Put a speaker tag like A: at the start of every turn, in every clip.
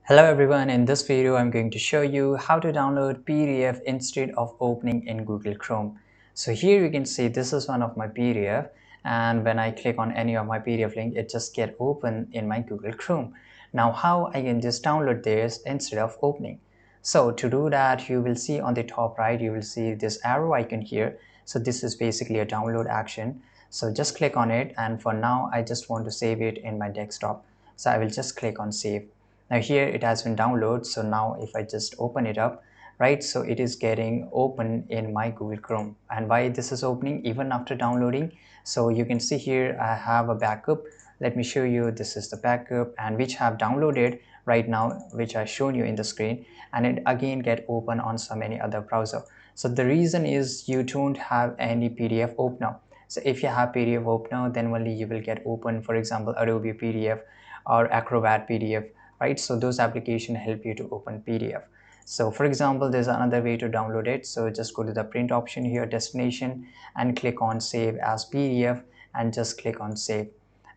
A: Hello everyone, in this video I'm going to show you how to download PDF instead of opening in Google Chrome. So here you can see this is one of my PDF, and when I click on any of my PDF link it just get open in my Google Chrome. Now how I can just download this instead of opening. So to do that, you will see on the top right you will see this arrow icon here. So this is basically a download action. So just click on it, and for now I just want to save it in my desktop. So I will just click on save. Now here it has been downloaded, so now if I just open it up, right, so it is getting open in my Google Chrome. And why this is opening even after downloading? So you can see here I have a backup. Let me show you, this is the backup, and which have downloaded right now, which I shown you in the screen, and it again get open on some any other browser. So the reason is you don't have any PDF opener. So if you have PDF opener, then only you will get open, for example, Adobe PDF or Acrobat PDF, right? So those applications help you to open PDF. So for example, there's another way to download it. So just go to the print option here, destination, and click on save as PDF, and just click on save,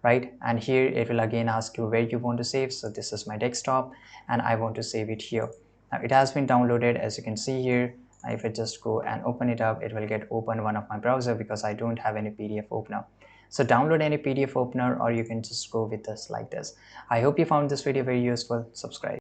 A: right? And here it will again ask you where you want to save. So this is my desktop and I want to save it here. Now it has been downloaded, as you can see here. If I just go and open it up, it will get open one of my browser because I don't have any PDF opener. So download any PDF opener, or you can just go with this like this. I hope you found this video very useful. Subscribe.